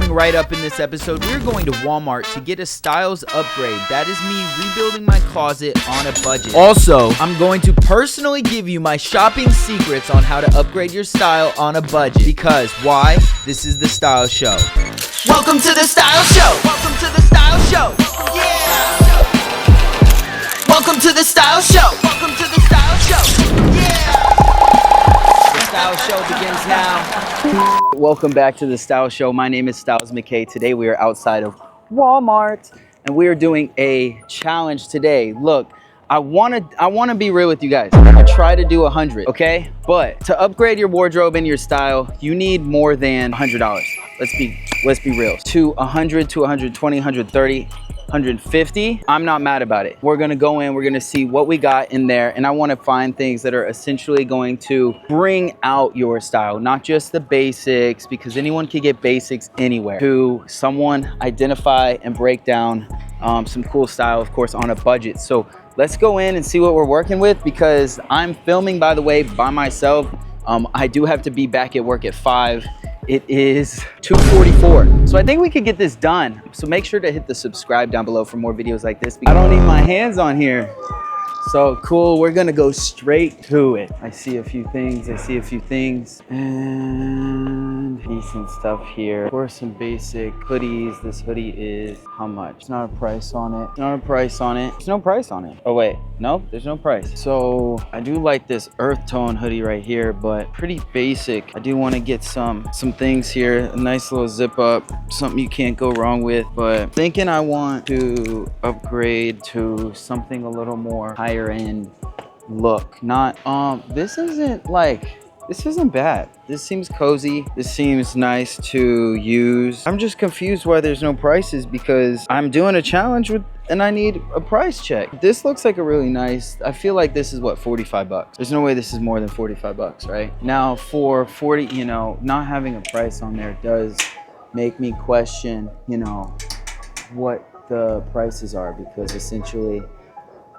coming right up in this episode, we're going to Walmart to get a styles upgrade. That is me rebuilding my closet on a budget. Also, I'm going to personally give you my shopping secrets on how to upgrade your style on a budget. Because why? This is the Style Show. Welcome to the Style Show. Welcome to the Style Show. Yeah. Welcome to the Style Show. Welcome to the Style Show. Yeah. The Style Show begins now. Welcome back to the Style Show. My name is Styles McKay. Today we are outside of Walmart and we are doing a challenge today. Look, I want to be real with you guys. I try to do 100, okay? But to upgrade your wardrobe and your style, you need more than $100. Let's be real. To 100, to 120, 130, 150, I'm not mad about it. We're gonna go in, we're gonna see what we got in there, and I wanna find things that are essentially going to bring out your style, not just the basics, because anyone can get basics anywhere. To someone identify and break down some cool style, of course, on a budget. So let's go in and see what we're working with, because I'm filming, by the way, by myself. I do have to be back at work at 5. It is 2:44. So I think we could get this done. So make sure to hit the subscribe down below for more videos like this. I don't need my hands on here. So cool, we're gonna go straight to it. I see a few things, and decent stuff here. Of course, some basic hoodies. This hoodie is how much? There's not a price on it. There's no price on it. Oh wait, no, there's no price. So I do like this earth tone hoodie right here, but pretty basic. I do want to get some things here. A nice little zip up, something you can't go wrong with, but thinking I want to upgrade to something a little more higher end look. Not this isn't bad. This seems cozy. This seems nice to use. I'm just confused why there's no prices, because I'm doing a challenge with and I need a price check. This looks like a really nice, I feel like this is what, 45 bucks. There's no way this is more than 45 bucks, right? Now for 40, you know, not having a price on there does make me question, you know, what the prices are, because essentially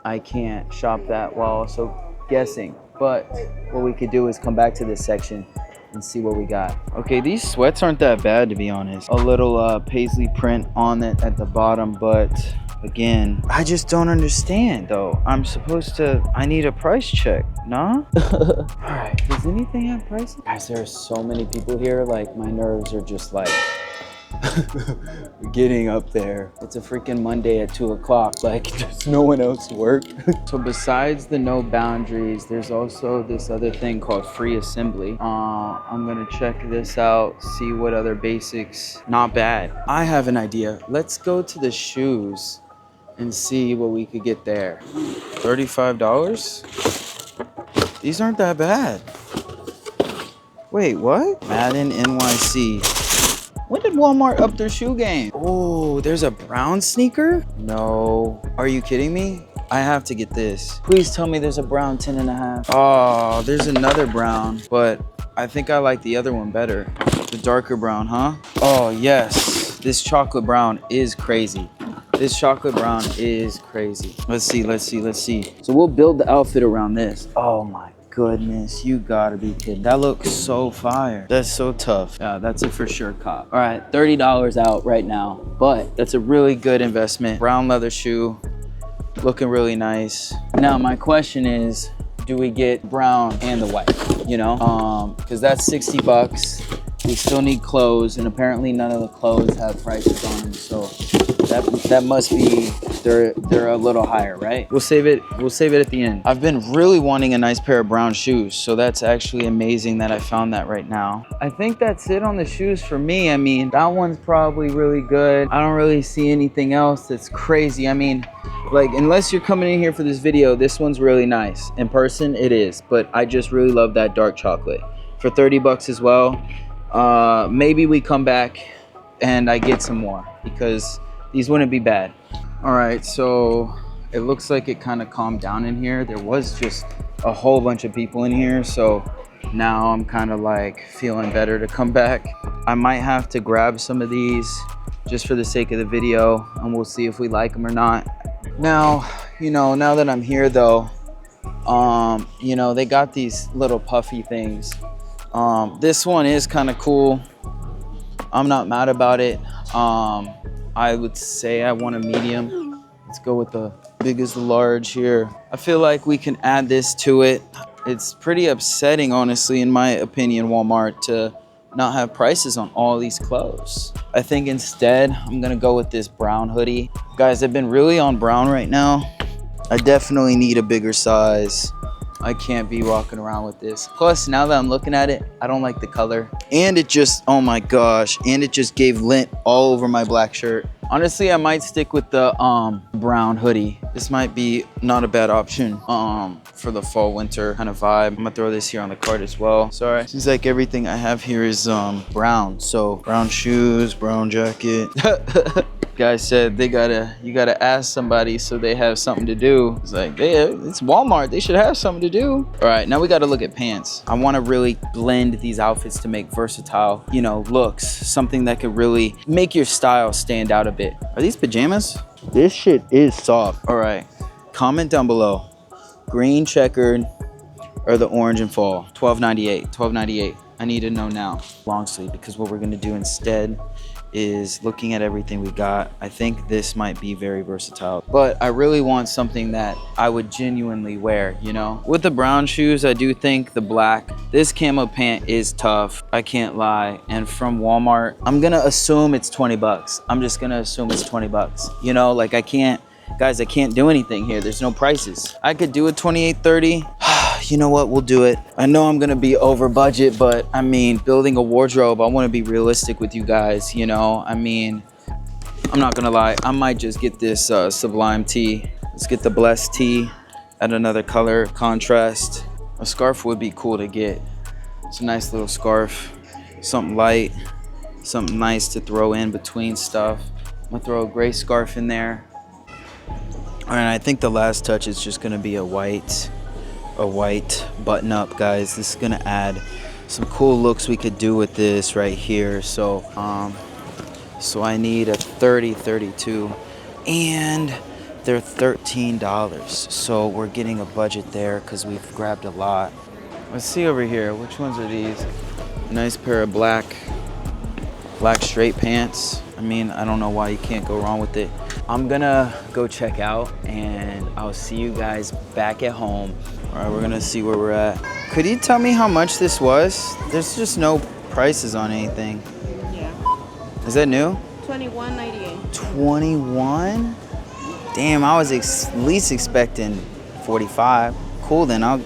I can't shop that while also guessing. But what we could do is come back to this section and see what we got. Okay, these sweats aren't that bad, to be honest. A little paisley print on it at the bottom, but again, I just don't understand though. I need a price check, nah? All right, does anything have prices? Guys, there are so many people here, like my nerves are just like getting up there. It's a freaking Monday at 2 o'clock. Like, there's no one else to work. So besides the no boundaries, there's also this other thing called free assembly. I'm gonna check this out, see what other basics. Not bad. I have an idea. Let's go to the shoes and see what we could get there. $35? These aren't that bad. Wait, what? Madden NYC. When did Walmart up their shoe game? Oh, there's a brown sneaker? No. Are you kidding me? I have to get this. Please tell me there's a brown 10.5. Oh, there's another brown, but I think I like the other one better. The darker brown, huh? Oh, yes. This chocolate brown is crazy. Let's see. So we'll build the outfit around this. Oh my goodness, you gotta be kidding. That looks so fire. That's so tough. Yeah, that's a for sure cop. All right, $30 out right now, but that's a really good investment. Brown leather shoe, looking really nice. Now my question is, do we get brown and the white? You know, because that's 60 bucks. We still need clothes, and apparently none of the clothes have prices on them, so that must be they're a little higher, right? We'll save it at the end. I've been really wanting a nice pair of brown shoes, so that's actually amazing that I found that right now. I think that's it on the shoes for me. I mean, that one's probably really good. I don't really see anything else that's crazy. I mean, like, unless you're coming in here for this video, this one's really nice. In person, it is, but I just really love that dark chocolate. For 30 bucks as well. Maybe we come back and I get some more, because these wouldn't be bad. All right, so it looks like it kind of calmed down in here. There was just a whole bunch of people in here, so now I'm kind of like feeling better to come back. I might have to grab some of these just for the sake of the video, and we'll see if we like them or not. Now, you know, now that I'm here though, you know, they got these little puffy things. This one is kind of cool. I'm not mad about it. I would say I want a medium. Let's go with the biggest large here. I feel like we can add this to it. It's pretty upsetting, honestly, in my opinion, Walmart, to not have prices on all these clothes. I think instead, I'm gonna go with this brown hoodie. Guys, I've been really on brown right now. I definitely need a bigger size. I can't be walking around with this. Plus, now that I'm looking at it, I don't like the color. And it just, oh my gosh, and it just gave lint all over my black shirt. Honestly, I might stick with the brown hoodie. This might be not a bad option for the fall winter kind of vibe. I'm gonna throw this here on the cart as well. Sorry, seems like everything I have here is brown. So brown shoes, brown jacket. Guy said you gotta ask somebody so they have something to do. It's like, it's Walmart, they should have something to do. All right, now we gotta look at pants. I wanna really blend these outfits to make versatile, you know, looks. Something that could really make your style stand out a bit. Are these pajamas? This shit is soft. All right, comment down below. Green checkered or the orange and fall? $12.98, $12.98. I need to know now, long sleeve, because what we're gonna do instead is looking at everything we got. I think this might be very versatile, but I really want something that I would genuinely wear, you know? With the brown shoes, I do think the black, this camo pant is tough, I can't lie. And from Walmart, I'm gonna assume it's 20 bucks. I'm just gonna assume it's 20 bucks. You know, like I can't do anything here. There's no prices. I could do a 28.30. You know what, we'll do it. I know I'm gonna be over budget, but I mean, building a wardrobe, I wanna be realistic with you guys, you know? I mean, I'm not gonna lie, I might just get this Sublime tee. Let's get the Blessed tee, add another color, contrast. A scarf would be cool to get. It's a nice little scarf, something light, something nice to throw in between stuff. I'm gonna throw a gray scarf in there. All right, I think the last touch is just gonna be a white button up, guys. This is gonna add some cool looks we could do with this right here. So I need a 30, 32, and they're $13. So we're getting a budget there because we've grabbed a lot. Let's see over here, which ones are these? Nice pair of black straight pants. I mean, I don't know why you can't go wrong with it. I'm gonna go check out and I'll see you guys back at home. All right, we're gonna see where we're at. Could you tell me how much this was? There's just no prices on anything. Yeah. Is that new? $21.98. 21? Damn, I was at least expecting 45. Cool, then I'll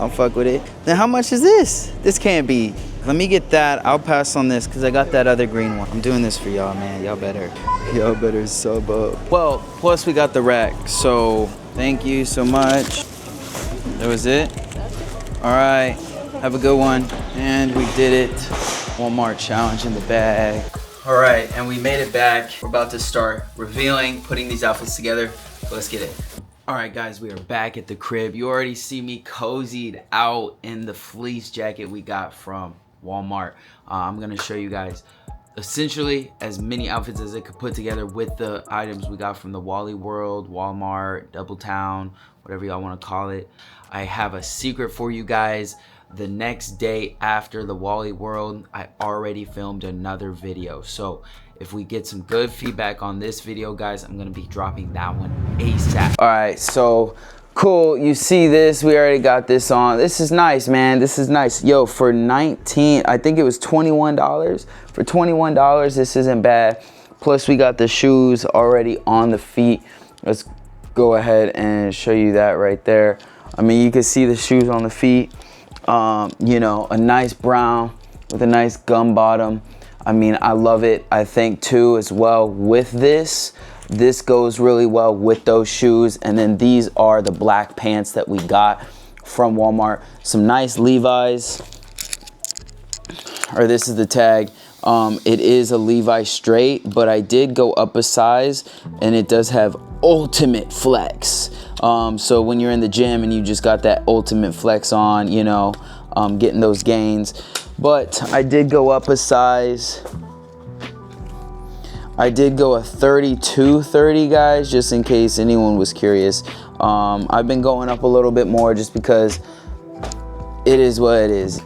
fuck with it. Then how much is this? This can't be. Let me get that. I'll pass on this because I got that other green one. I'm doing this for y'all, man. Y'all better sub up. Well, plus we got the rack, so thank you so much. That was it? All right, have a good one. And we did it. Walmart challenge in the bag. All right, and we made it back. We're about to start revealing, putting these outfits together. So let's get it. All right, guys, we are back at the crib. You already see me cozied out in the fleece jacket we got from Walmart. I'm gonna show you guys essentially as many outfits as I could put together with the items we got from the Wally World, Walmart, Doubletown, whatever y'all wanna call it. I have a secret for you guys. The next day after the Wally World, I already filmed another video. So if we get some good feedback on this video, guys, I'm gonna be dropping that one ASAP. All right, so cool, you see this, we already got this on. This is nice, man, this is nice. Yo, for I think it was $21. For $21, this isn't bad. Plus we got the shoes already on the feet. Let's go ahead and show you that right there. I mean, you can see the shoes on the feet. You know, a nice brown with a nice gum bottom. I mean, I love it. I think too as well with this goes really well with those shoes. And then these are the black pants that we got from Walmart. Some nice Levi's, or this is the tag. It is a Levi straight, but I did go up a size and it does have ultimate flex. So when you're in the gym and you just got that ultimate flex on, you know, getting those gains. But I did go up a size. I did go a 32-30, guys, just in case anyone was curious. I've been going up a little bit more just because it is what it is.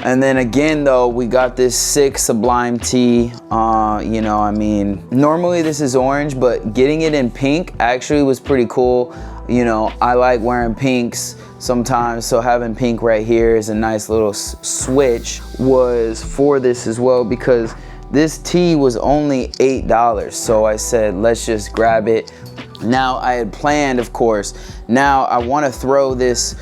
And then again though, we got this sick Sublime tee. You know, I mean, normally this is orange, but getting it in pink actually was pretty cool. You know, I like wearing pinks sometimes, so having pink right here is a nice little switch was for this as well, because this tee was only $8. So I said, let's just grab it. Now I had planned, of course, now I want to throw this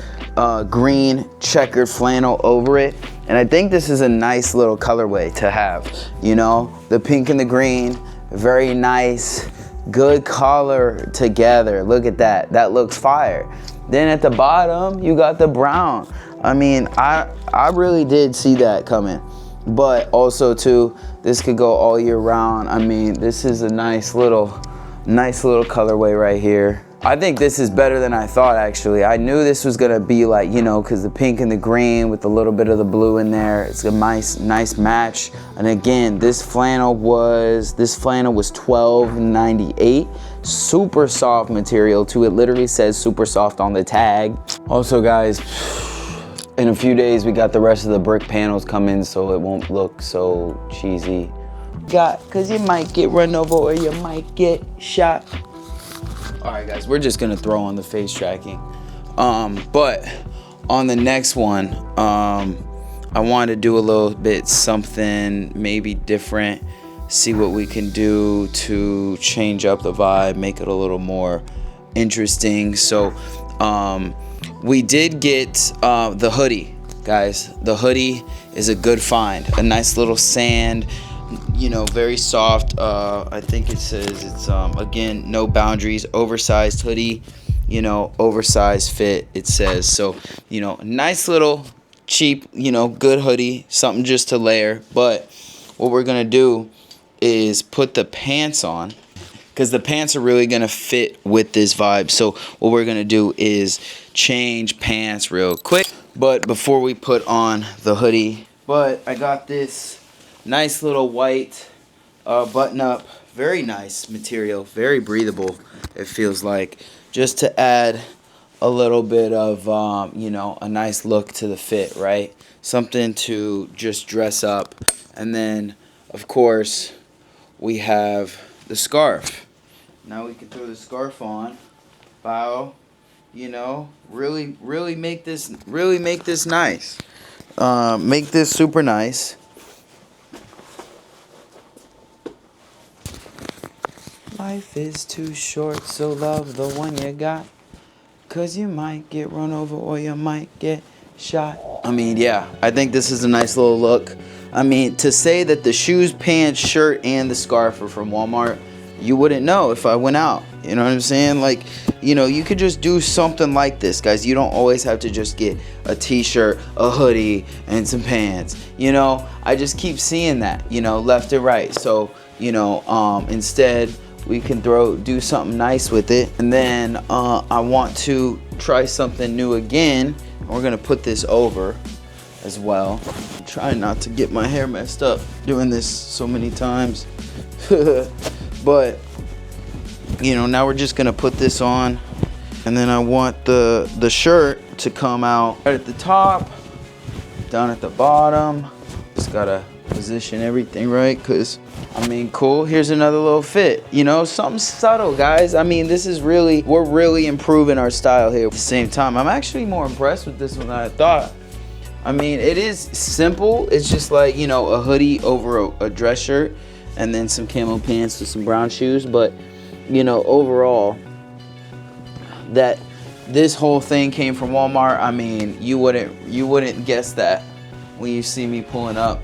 green checkered flannel over it. And I think this is a nice little colorway to have. You know, the pink and the green, very nice, good color together. Look at that, that looks fire. Then at the bottom, you got the brown. I mean, I really did see that coming. But also too, this could go all year round. I mean, this is a nice little colorway right here. I think this is better than I thought, actually. I knew this was gonna be like, you know, cause the pink and the green with a little bit of the blue in there. It's a nice match. And again, this flannel was $12.98. Super soft material too. It literally says super soft on the tag. Also guys, in a few days, we got the rest of the brick panels coming, so it won't look so cheesy. Cause you might get run over or you might get shot. All right guys, we're just gonna throw on the face tracking. But on the next one, I wanted to do a little bit something maybe different, see what we can do to change up the vibe, make it a little more interesting. So we did get the hoodie, guys. The hoodie is a good find, a nice little sand, you know, very soft. I think it says it's again, no boundaries, oversized hoodie, you know, oversized fit, it says. So, you know, nice little cheap, you know, good hoodie, something just to layer. But what we're gonna do is put the pants on, because the pants are really gonna fit with this vibe. So what we're gonna do is change pants real quick. But before we put on the hoodie, I got this nice little white button up, very nice material, very breathable, it feels like, just to add a little bit of you know, a nice look to the fit, right? Something to just dress up. And then of course we have the scarf. Now we can throw the scarf on, bow, you know, really make this nice, make this super nice. Life is too short, so love the one you got, cause you might get run over or you might get shot. I mean, yeah, I think this is a nice little look. I mean, to say that the shoes, pants, shirt, and the scarf are from Walmart, you wouldn't know if I went out. You know what I'm saying? Like, you know, you could just do something like this, guys. You don't always have to just get a t-shirt, a hoodie, and some pants. You know, I just keep seeing that, you know, left and right. So, you know, instead, we can do something nice with it. And then I want to try something new again. We're gonna put this over as well. I'm trying not to get my hair messed up doing this so many times. But you know, now we're just gonna put this on, and then I want the shirt to come out right at the top, down at the bottom. Just gotta position everything right, because I mean, cool, here's another little fit, you know, something subtle, guys. I mean, this is really, we're really improving our style here. At the same time, I'm actually more impressed with this one than I thought. I mean, it is simple. It's just like, you know, a hoodie over a dress shirt, and then some camo pants with some brown shoes. But you know, overall, that this whole thing came from Walmart. I mean, you wouldn't guess that when you see me pulling up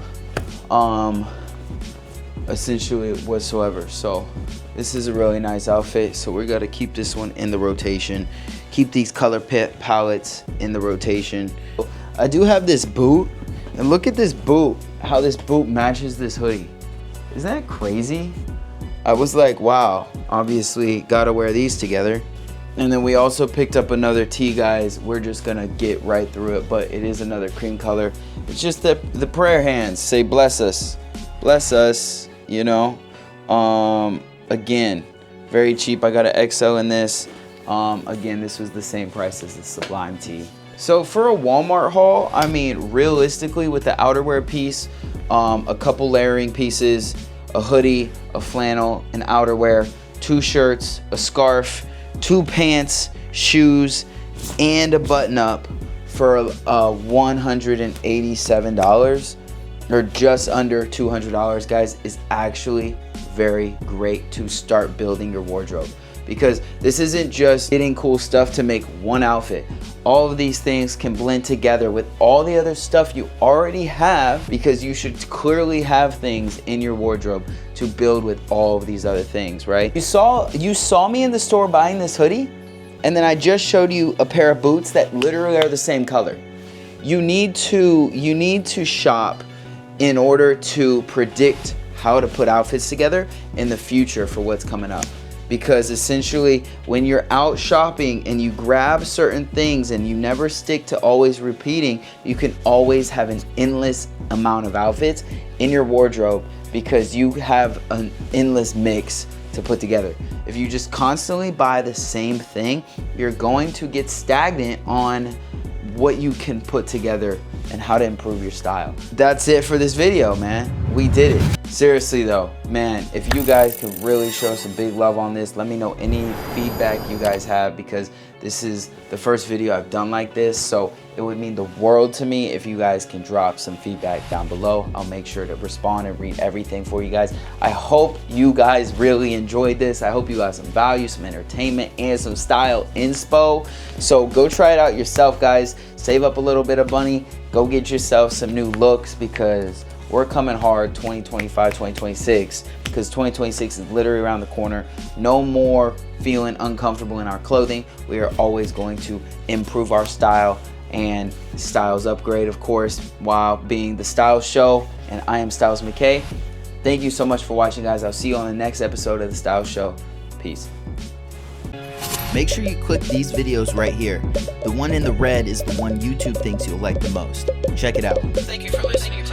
essentially whatsoever. So this is a really nice outfit, so we're gonna keep this one in the rotation, keep these color palettes in the rotation. I do have this boot, and look at this boot, how this boot matches this hoodie. Isn't that crazy? I was like, wow, obviously gotta wear these together. And then we also picked up another tee, guys. We're just gonna get right through it, but it is another cream color. It's just the prayer hands say bless us, you know. Again, very cheap. I got an XL in this. Again, this was the same price as the Sublime tee. So for a Walmart haul, I mean, realistically with the outerwear piece, a couple layering pieces, a hoodie, a flannel, an outerwear, 2 shirts, a scarf, 2 pants, shoes, and a button up for $187 or just under $200, guys, is actually very great to start building your wardrobe, because this isn't just getting cool stuff to make one outfit. All of these things can blend together with all the other stuff you already have, because you should clearly have things in your wardrobe to build with all of these other things, right? You saw me in the store buying this hoodie, and then I just showed you a pair of boots that literally are the same color. You need to shop in order to predict how to put outfits together in the future for what's coming up. Because essentially, when you're out shopping and you grab certain things and you never stick to always repeating, you can always have an endless amount of outfits in your wardrobe because you have an endless mix to put together. If you just constantly buy the same thing, you're going to get stagnant on what you can put together and how to improve your style. That's it for this video, man. We did it. Seriously though, man, if you guys could really show some big love on this, let me know any feedback you guys have, because this is the first video I've done like this, so it would mean the world to me if you guys can drop some feedback down below. I'll make sure to respond and read everything for you guys. I hope you guys really enjoyed this. I hope you got some value, some entertainment, and some style inspo. So go try it out yourself, guys. Save up a little bit of money. Go get yourself some new looks, because we're coming hard 2025, 2026, because 2026 is literally around the corner. No more feeling uncomfortable in our clothing. We are always going to improve our style, and Styles Upgrade, of course, while being the Style Show. And I am Styles McKay. Thank you so much for watching, guys. I'll see you on the next episode of the Style Show. Peace. Make sure you click these videos right here. The one in the red is the one YouTube thinks you'll like the most. Check it out. Thank you for listening.